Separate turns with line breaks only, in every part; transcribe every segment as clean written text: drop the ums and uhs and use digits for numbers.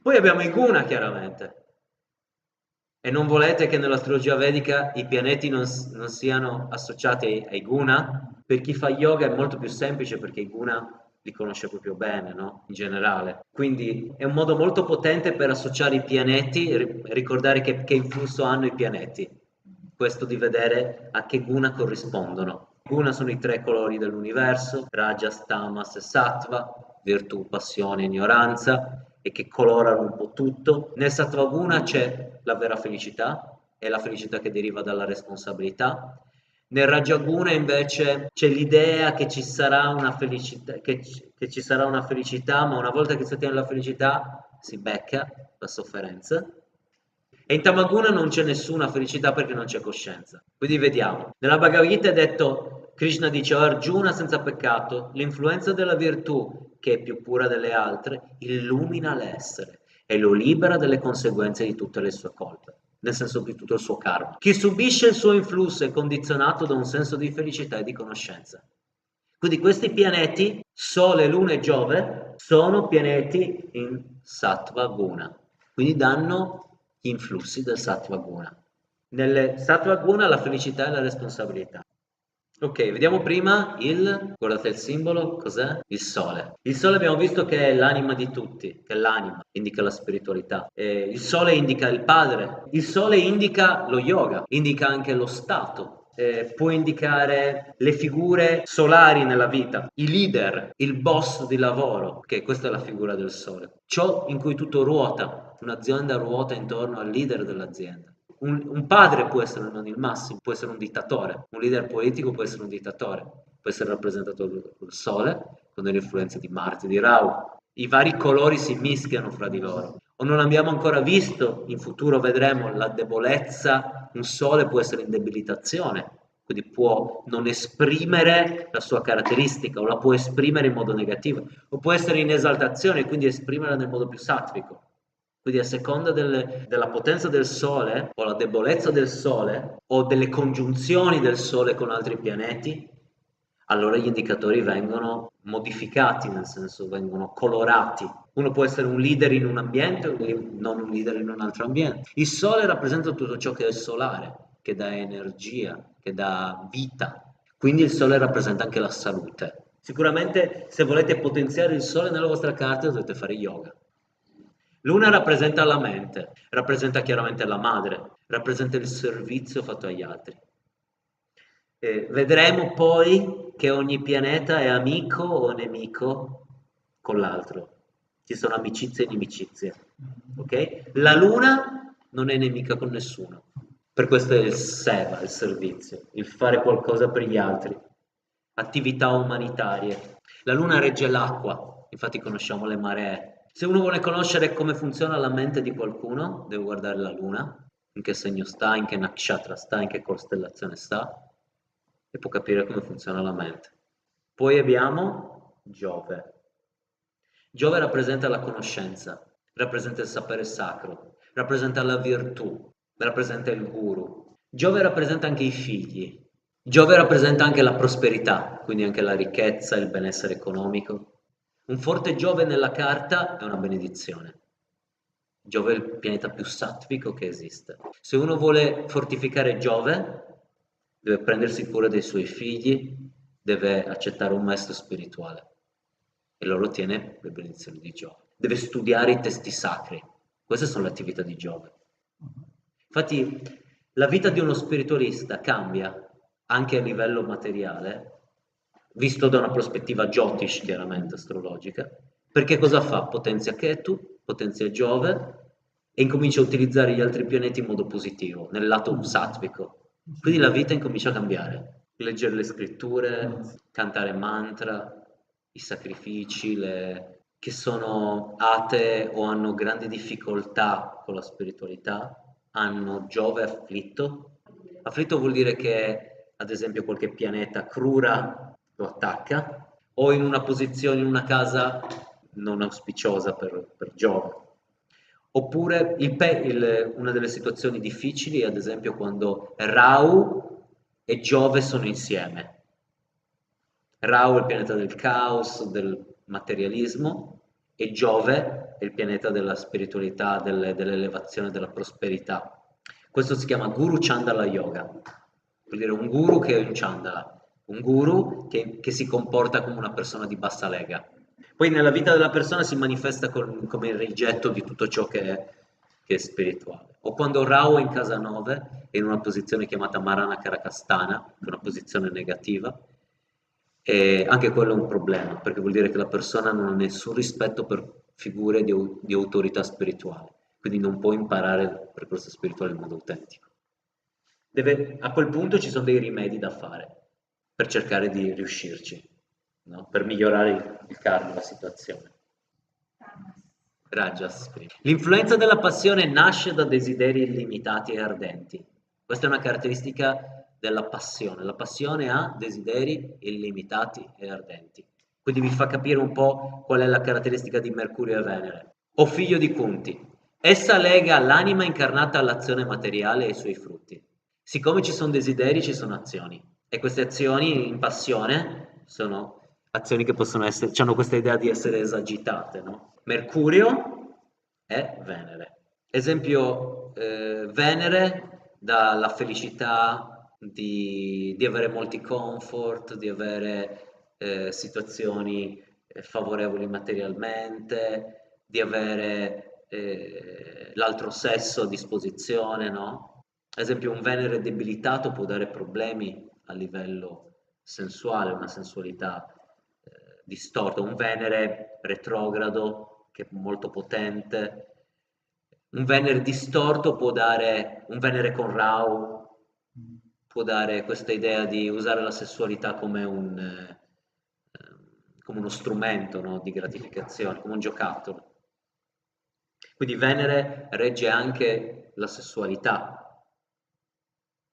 Poi abbiamo i guna, chiaramente. E non volete che nell'astrologia vedica i pianeti non siano associati ai guna? Per chi fa yoga è molto più semplice perché i guna li conosce proprio bene, no? In generale. Quindi è un modo molto potente per associare i pianeti, ricordare che influsso hanno i pianeti. Questo di vedere a che guna corrispondono. Guna sono i tre colori dell'universo, Rajas, Tamas e Sattva, virtù, passione, ignoranza, e che colorano un po' tutto. Nel Sattvaguna c'è la vera felicità, è la felicità che deriva dalla responsabilità. Nel Rajaguna invece c'è l'idea che ci sarà una felicità, che ci sarà una felicità, ma una volta che si ottiene la felicità si becca la sofferenza. E in Tamaguna non c'è nessuna felicità perché non c'è coscienza. Quindi vediamo. Nella Bhagavad Gita è detto, Krishna dice, "O Arjuna senza peccato, l'influenza della virtù, che è più pura delle altre, illumina l'essere e lo libera dalle conseguenze di tutte le sue colpe, nel senso di tutto il suo karma. Chi subisce il suo influsso è condizionato da un senso di felicità e di conoscenza." Quindi questi pianeti, Sole, Luna e Giove, sono pianeti in Sattva Guna, quindi danno gli influssi del Sattva Guna. Nelle Sattva Guna la felicità e la responsabilità. Ok, vediamo prima guardate il simbolo, cos'è? Il sole. Il sole abbiamo visto che è l'anima di tutti, che è l'anima, indica la spiritualità. Il sole indica il padre, il sole indica lo yoga, indica anche lo stato, può indicare le figure solari nella vita, i leader, il boss di lavoro, che questa è la figura del sole. Ciò in cui tutto ruota, un'azienda ruota intorno al leader dell'azienda. Un padre può essere non il massimo, può essere un dittatore, un leader politico può essere un dittatore, può essere rappresentato dal Sole con le influenze di Marte, di Rahu. I vari colori si mischiano fra di loro. O non abbiamo ancora visto, in futuro vedremo la debolezza, un Sole può essere in debilitazione, quindi può non esprimere la sua caratteristica o la può esprimere in modo negativo, o può essere in esaltazione e quindi esprimerla nel modo più sattvico. Quindi a seconda della potenza del Sole o la debolezza del Sole o delle congiunzioni del Sole con altri pianeti, allora gli indicatori vengono modificati, nel senso vengono colorati. Uno può essere un leader in un ambiente, non un leader in un altro ambiente. Il Sole rappresenta tutto ciò che è solare, che dà energia, che dà vita. Quindi il Sole rappresenta anche la salute. Sicuramente se volete potenziare il Sole nella vostra carta dovete fare yoga. L'una rappresenta la mente, rappresenta chiaramente la madre, rappresenta il servizio fatto agli altri. Vedremo poi che ogni pianeta è amico o nemico con l'altro. Ci sono amicizie e inimicizie. Ok? La Luna non è nemica con nessuno. Per questo è il seva, il servizio, il fare qualcosa per gli altri. Attività umanitarie. La Luna regge l'acqua, infatti conosciamo le maree. Se uno vuole conoscere come funziona la mente di qualcuno, deve guardare la Luna, in che segno sta, in che nakshatra sta, in che costellazione sta, e può capire come funziona la mente. Poi abbiamo Giove. Giove rappresenta la conoscenza, rappresenta il sapere sacro, rappresenta la virtù, rappresenta il guru. Giove rappresenta anche i figli. Giove rappresenta anche la prosperità, quindi anche la ricchezza, il benessere economico. Un forte Giove nella carta è una benedizione. Giove è il pianeta più sattvico che esiste. Se uno vuole fortificare Giove, deve prendersi cura dei suoi figli, deve accettare un maestro spirituale e loro ottiene le benedizioni di Giove. Deve studiare i testi sacri. Queste sono le attività di Giove. Infatti, la vita di uno spiritualista cambia anche a livello materiale, visto da una prospettiva Jyotish, chiaramente astrologica, perché cosa fa? Potenzia Ketu, potenzia Giove e incomincia a utilizzare gli altri pianeti in modo positivo, nel lato sattvico. Quindi la vita incomincia a cambiare. Leggere le scritture, cantare mantra, i sacrifici, che sono atee o hanno grandi difficoltà con la spiritualità, hanno Giove afflitto. Afflitto vuol dire che, ad esempio, qualche pianeta Crura lo attacca, o in una posizione, in una casa non auspiciosa per Giove. Oppure una delle situazioni difficili è, ad esempio, quando Rahu e Giove sono insieme. Rahu è il pianeta del caos, del materialismo, e Giove è il pianeta della spiritualità, dell'elevazione, della prosperità. Questo si chiama Guru Chandala Yoga, vuol dire un guru che è un Chandala, un guru che si comporta come una persona di bassa lega. Poi nella vita della persona si manifesta come il rigetto di tutto ciò che è spirituale. O quando Rahu è in casa 9, è in una posizione chiamata Marana Karakastana, che è una posizione negativa, e anche quello è un problema, perché vuol dire che la persona non ha nessun rispetto per figure di autorità spirituale, quindi non può imparare il percorso spirituale in modo autentico. A quel punto ci sono dei rimedi da fare per cercare di riuscirci, no? Per migliorare il karma, la situazione. Rajas. L'influenza della passione nasce da desideri illimitati e ardenti. Questa è una caratteristica della passione. La passione ha desideri illimitati e ardenti. Quindi vi fa capire un po' qual è la caratteristica di Mercurio e Venere. O figlio di Kunti. Essa lega l'anima incarnata all'azione materiale e ai suoi frutti. Siccome ci sono desideri, ci sono azioni. E queste azioni in passione sono azioni che possono essere, hanno questa idea di essere esagitate, no? Mercurio è Venere. Esempio, Venere dà la felicità di avere molti comfort, di avere situazioni favorevoli materialmente, di avere l'altro sesso a disposizione, no? Ad esempio, un Venere debilitato può dare problemi a livello sensuale, una sensualità distorta, un Venere retrogrado che è molto potente, un Venere distorto può dare, un Venere con Rahu può dare questa idea di usare la sessualità come uno strumento, no, di gratificazione, come un giocattolo. Quindi Venere regge anche la sessualità,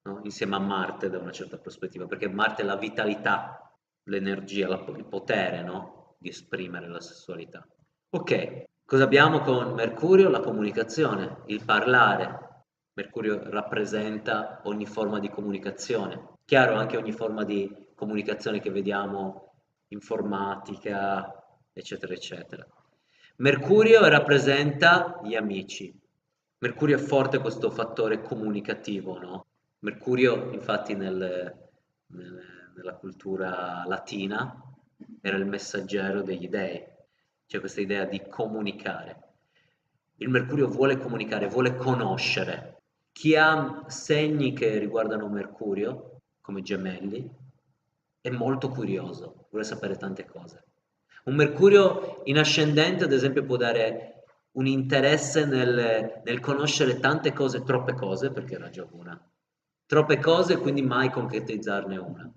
no? Insieme a Marte da una certa prospettiva, perché Marte è la vitalità, l'energia, il potere, no? Di esprimere la sessualità. Ok, cosa abbiamo con Mercurio? La comunicazione, il parlare. Mercurio rappresenta ogni forma di comunicazione. Chiaro, anche ogni forma di comunicazione che vediamo, informatica, eccetera, eccetera. Mercurio rappresenta gli amici. Mercurio è forte questo fattore comunicativo, no? Mercurio, infatti, nella cultura latina era il messaggero degli dei. C'è questa idea di comunicare. Il Mercurio vuole comunicare, vuole conoscere. Chi ha segni che riguardano Mercurio, come gemelli, è molto curioso, vuole sapere tante cose. Un Mercurio in ascendente, ad esempio, può dare un interesse nel conoscere tante cose, troppe cose, perché era già una. Troppe cose e quindi mai concretizzarne una.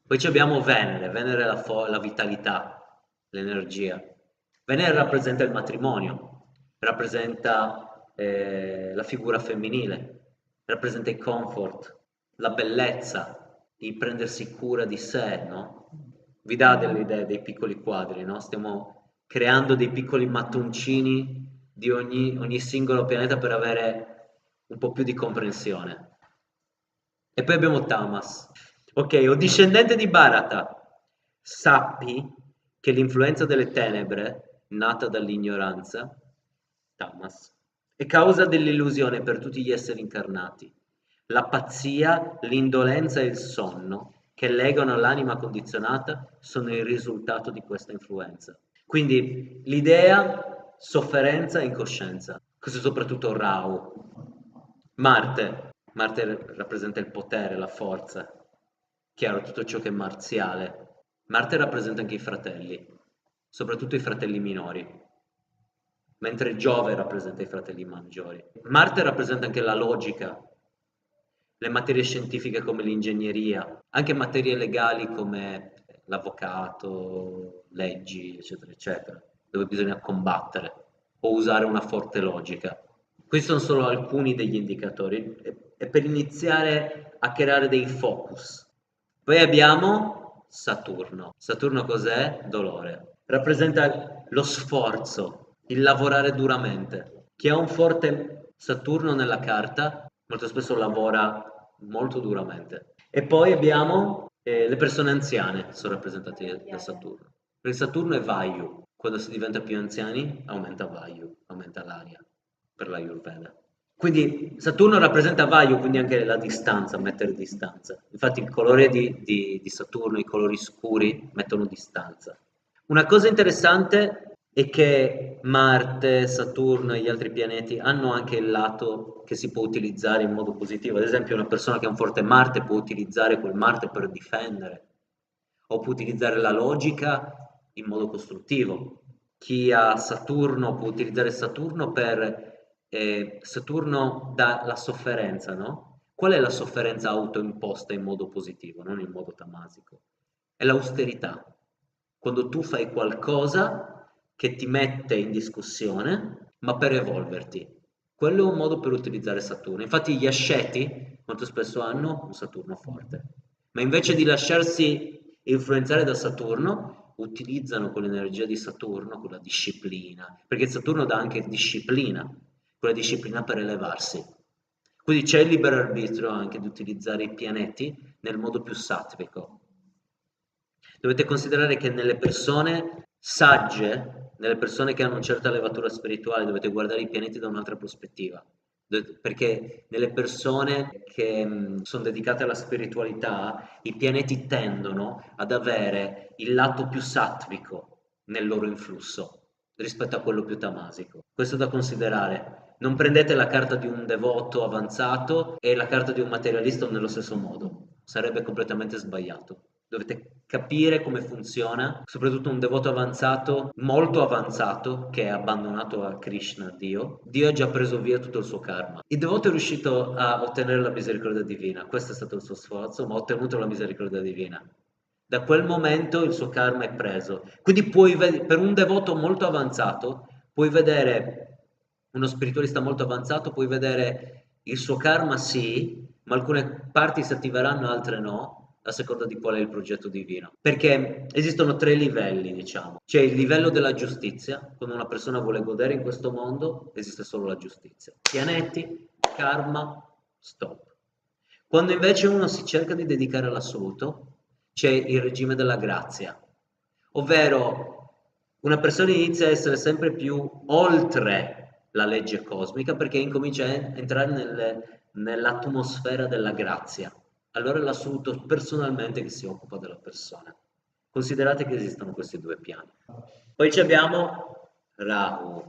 Poi ci abbiamo Venere, Venere è la vitalità, l'energia. Venere rappresenta il matrimonio, rappresenta la figura femminile, rappresenta il comfort, la bellezza, il prendersi cura di sé, no? Vi dà delle idee dei piccoli quadri, no? Stiamo creando dei piccoli mattoncini di ogni singolo pianeta per avere un po' più di comprensione. E poi abbiamo Tamas. Ok, o discendente di Bharata, sappi che l'influenza delle tenebre, nata dall'ignoranza, Tamas, è causa dell'illusione per tutti gli esseri incarnati. La pazzia, l'indolenza e il sonno che legano l'anima condizionata sono il risultato di questa influenza. Quindi l'idea, sofferenza e incoscienza. Questo è soprattutto Rahu. Marte rappresenta il potere, la forza, chiaro, tutto ciò che è marziale. Marte rappresenta anche i fratelli, soprattutto i fratelli minori, mentre Giove rappresenta i fratelli maggiori. Marte rappresenta anche la logica, le materie scientifiche come l'ingegneria, anche materie legali come l'avvocato, leggi, eccetera, eccetera, dove bisogna combattere o usare una forte logica. Questi sono solo alcuni degli indicatori e per iniziare a creare dei focus. Poi abbiamo Saturno. Saturno cos'è? Dolore. Rappresenta lo sforzo, il lavorare duramente. Chi ha un forte Saturno nella carta molto spesso lavora molto duramente. E poi abbiamo le persone anziane, sono rappresentate da Saturno. Perché Saturno è Vayu, quando si diventa più anziani aumenta Vayu, aumenta l'aria per la Ayurveda. Quindi Saturno rappresenta Vayu, quindi anche la distanza, mettere distanza. Infatti il colore di Saturno, i colori scuri, mettono distanza. Una cosa interessante è che Marte, Saturno e gli altri pianeti hanno anche il lato che si può utilizzare in modo positivo. Ad esempio, una persona che ha un forte Marte può utilizzare quel Marte per difendere, o può utilizzare la logica in modo costruttivo. Chi ha Saturno può utilizzare Saturno per Saturno dà la sofferenza, no? Qual è la sofferenza autoimposta in modo positivo, non in modo tamasico? È l'austerità. Quando tu fai qualcosa che ti mette in discussione, ma per evolverti. Quello è un modo per utilizzare Saturno. Infatti gli asceti molto spesso hanno un Saturno forte, ma invece di lasciarsi influenzare da Saturno, utilizzano quell'energia di Saturno, quella disciplina, perché Saturno dà anche disciplina, quella disciplina per elevarsi. Quindi c'è il libero arbitrio anche di utilizzare i pianeti nel modo più sattvico. Dovete considerare che nelle persone sagge, nelle persone che hanno una certa levatura spirituale, dovete guardare i pianeti da un'altra prospettiva. Perché nelle persone che sono dedicate alla spiritualità, i pianeti tendono ad avere il lato più sattvico nel loro influsso rispetto a quello più tamasico. Questo è da considerare. Non prendete la carta di un devoto avanzato e la carta di un materialista nello stesso modo, sarebbe completamente sbagliato. Dovete capire come funziona, soprattutto un devoto avanzato, molto avanzato, che è abbandonato a Krishna, Dio. Dio ha già preso via tutto il suo karma. Il devoto è riuscito a ottenere la misericordia divina, questo è stato il suo sforzo, ma ha ottenuto la misericordia divina. Da quel momento il suo karma è preso. Quindi per un devoto molto avanzato, puoi vedere, uno spiritualista molto avanzato, puoi vedere il suo karma sì, ma alcune parti si attiveranno, altre no, a seconda di qual è il progetto divino. Perché esistono tre livelli, diciamo. C'è il livello della giustizia, quando una persona vuole godere in questo mondo, esiste solo la giustizia. Pianeti, karma, stop. Quando invece uno si cerca di dedicare all'assoluto, c'è il regime della grazia, ovvero una persona inizia a essere sempre più oltre la legge cosmica perché incomincia a entrare nell'atmosfera della grazia. Allora è l'assoluto personalmente che si occupa della persona. Considerate che esistono questi due piani. Poi abbiamo Rahu.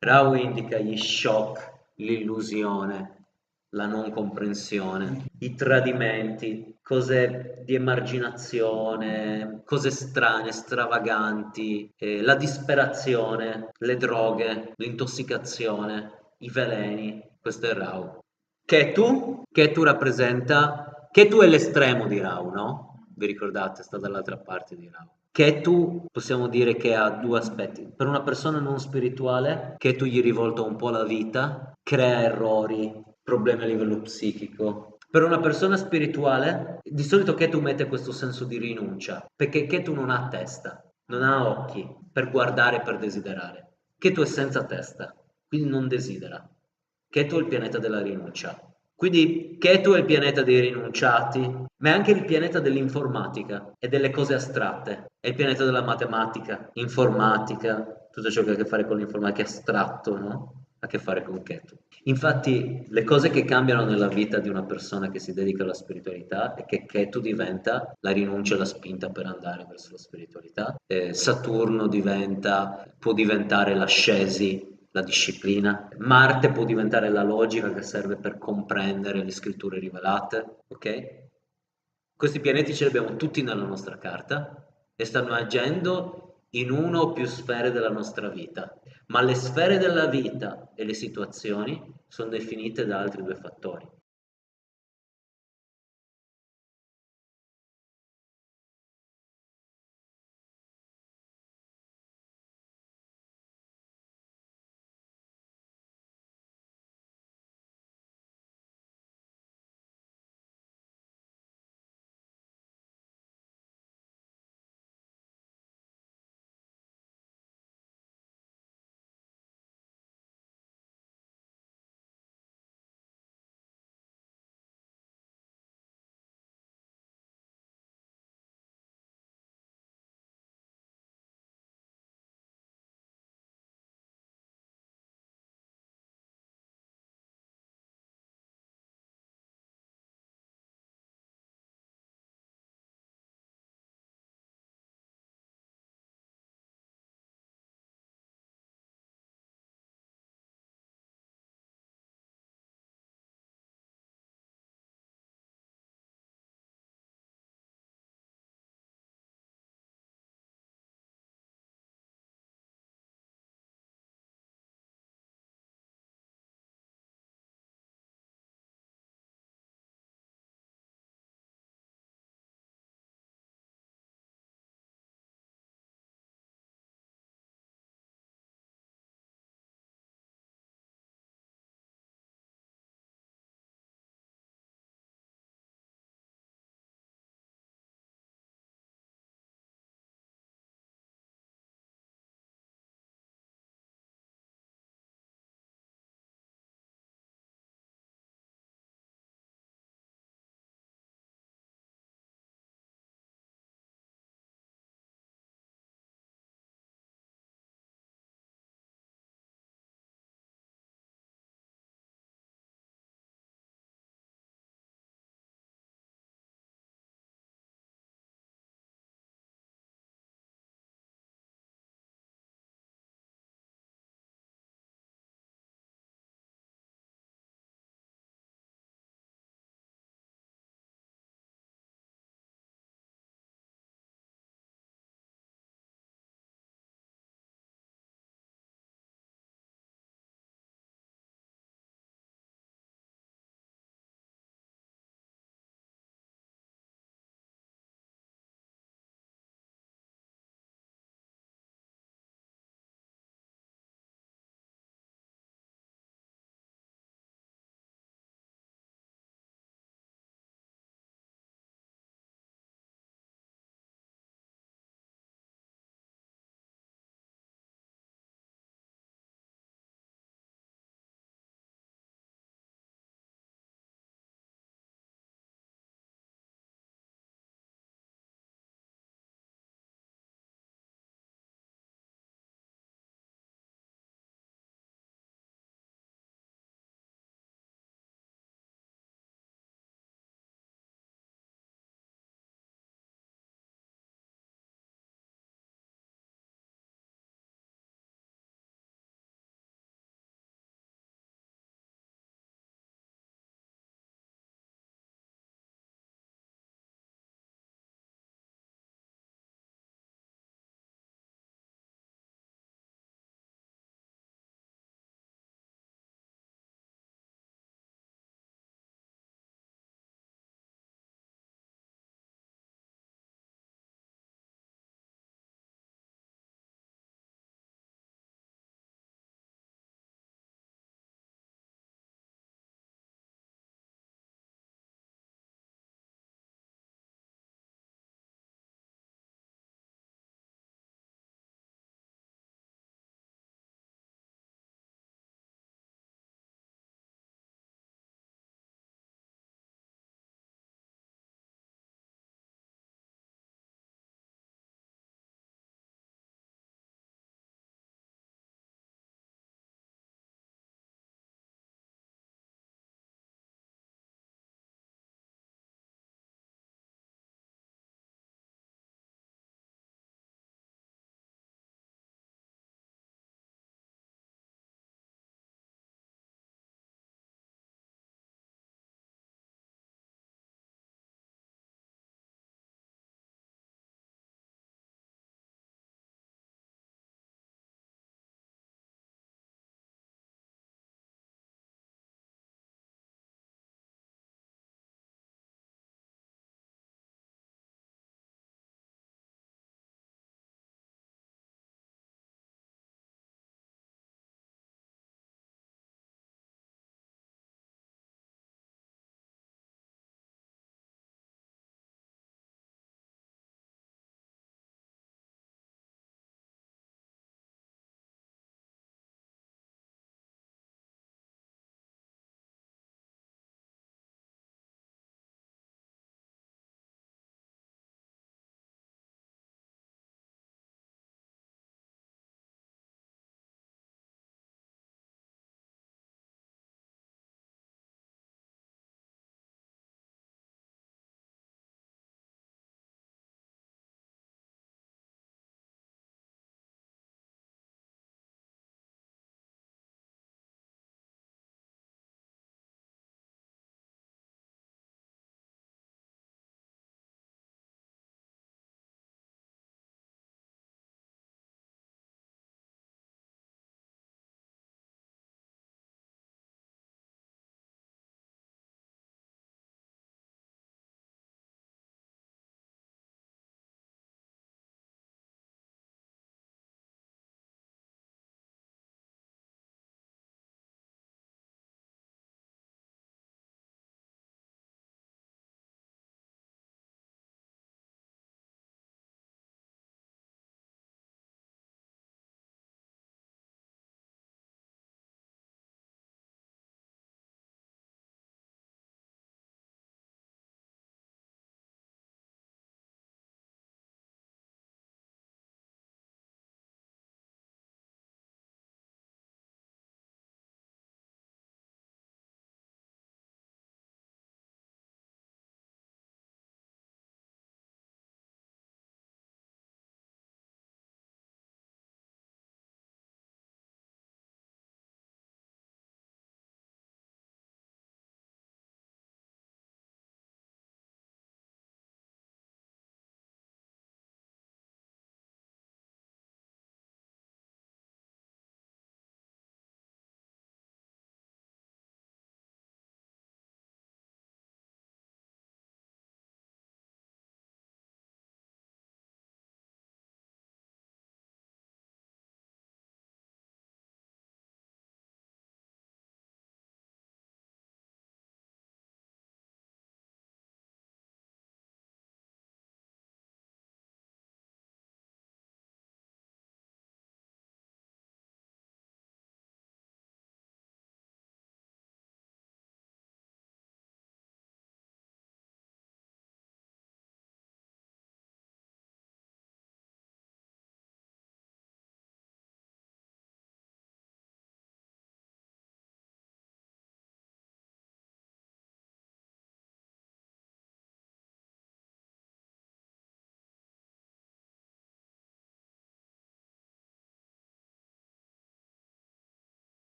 Rahu indica gli shock, l'illusione, la non comprensione, i tradimenti, cose di emarginazione, cose strane, stravaganti, la disperazione, le droghe, l'intossicazione, i veleni. Questo è Rahu. Ketu rappresenta, Ketu è l'estremo di Rahu, no? Vi ricordate, sta dall'altra parte di Rahu. Ketu possiamo dire che ha due aspetti. Per una persona non spirituale, Ketu gli rivolta un po' la vita, crea errori, problemi a livello psichico. Per una persona spirituale, di solito Ketu mette questo senso di rinuncia, perché Ketu non ha testa, non ha occhi per guardare e per desiderare. Ketu è senza testa, quindi non desidera. Ketu è il pianeta della rinuncia. Quindi Ketu è il pianeta dei rinunciati, ma è anche il pianeta dell'informatica e delle cose astratte. È il pianeta della matematica, informatica, tutto ciò che ha a che fare con l'informatica astratto, no? Ha a che fare con Ketu. Infatti, le cose che cambiano nella vita di una persona che si dedica alla spiritualità è che Ketu diventa la rinuncia e la spinta per andare verso la spiritualità. Saturno può diventare l'ascesi, la disciplina. Marte può diventare la logica che serve per comprendere le scritture rivelate, ok? Questi pianeti ce li abbiamo tutti nella nostra carta e stanno agendo in una o più sfere della nostra vita, ma le sfere della vita e le situazioni sono definite da altri due fattori.